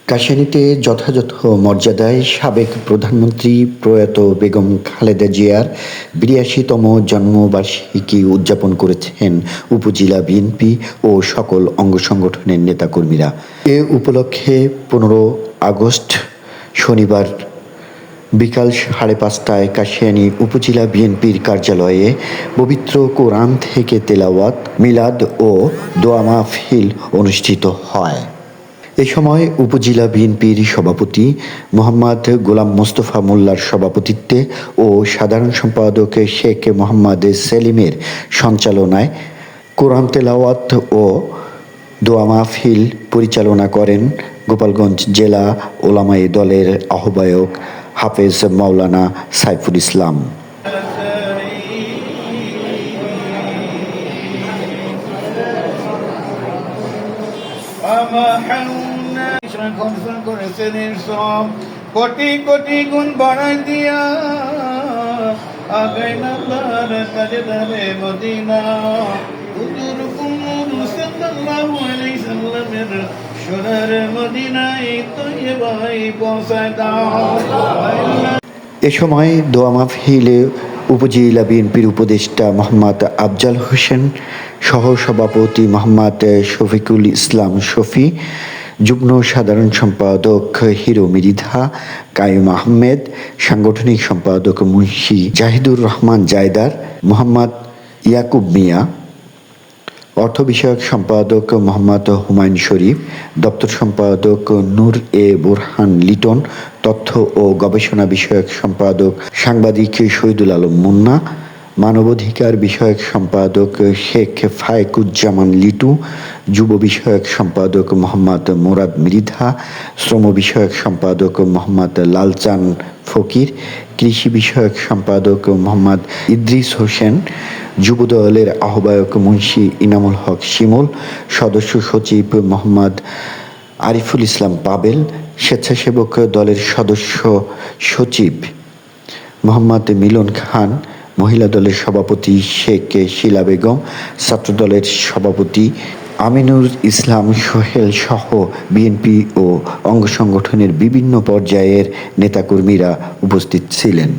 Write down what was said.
কাশিয়ানীতে যথাযথ মর্যাদায় সাবেক প্রধানমন্ত্রী প্রয়াত বেগম খালেদা জিয়ার ৮২তম জন্মবার্ষিকী উদযাপন করেছেন উপজেলা বিএনপি ও সকল অঙ্গ সংগঠনের নেতাকর্মীরা। এ উপলক্ষে ১৫ আগস্ট শনিবার বিকাল ৫:৩০টায় কাশিয়ানী উপজেলা বিএনপির কার্যালয়ে পবিত্র কোরআন থেকে তেলাওয়াত, মিলাদ ও দোয়া মাহফিল অনুষ্ঠিত হয়। এ সময় উপজেলা বিএনপির সভাপতি মোহাম্মদ গোলাম মোস্তফা মোল্লার সভাপতিত্বে ও সাধারণ সম্পাদক শেখ মোহাম্মদ সেলিমের সঞ্চালনায় কোরআন তেলাওয়াত ও দোয়া মাহফিল পরিচালনা করেন গোপালগঞ্জ জেলা ওলামায়ে দলের আহ্বায়ক হাফেজ মাওলানা সাইফুল ইসলাম। করেছেন সব কোটি কোটি গুণ বাড়াই দিয়া আগাইনা তার তাজদারে মদিনা হুজুর কুমুর সাল্লাল্লাহু আলাইহি সাল্লামের সোনার মদিনায় তৈয়বায় পৌঁছায় দাও। এ সময় দোয়া মাহফিলে উপজেলা বিএনপির উপদেষ্টা মোহাম্মদ আফজাল হোসেন, সহসভাপতি মোহাম্মদ শফিকুল ইসলাম শফি, যুগ্ম সাধারণ সম্পাদক হিরো মৃধা, কায়েম আহমেদ, সাংগঠনিক সম্পাদক মুন্সি জাহিদুর রহমান জায়দার, মোহাম্মদ ইয়াকুব মিয়া, অর্থ বিষয়ক সম্পাদক মোহাম্মদ হুমায়ুন শরীফ, দপ্তর সম্পাদক নূর এ বোরহান লিটন, তথ্য ও গবেষণা বিষয়ক সম্পাদক সাংবাদিক শহীদুল আলম মুন্না, মানবাধিকার বিষয়ক সম্পাদক শেখ ফায়েকুজ্জামান লিটু, যুব বিষয়ক সম্পাদক মোহাম্মদ মোরাদ মৃধা, শ্রম বিষয়ক সম্পাদক মোহাম্মদ লালচান ফকির, কৃষি বিষয়ক সম্পাদক মোহাম্মদ ইদ্রিস হোসেন, যুবদলের আহ্বায়ক মুন্সি ইনামুল হক শিমুল, সদস্য সচিব মোহাম্মদ আরিফুল ইসলাম পাবেল, স্বেচ্ছাসেবক দলের সদস্য সচিব মোহাম্মদ মিলন খান, মহিলা দলের সভাপতি শেখ শিলা বেগম, ছাত্রদলের সভাপতি আমিনুর ইসলাম সোহেল সহ বিএনপি ও অঙ্গ সংগঠনের বিভিন্ন পর্যায়ের নেতাকর্মীরা উপস্থিত ছিলেন।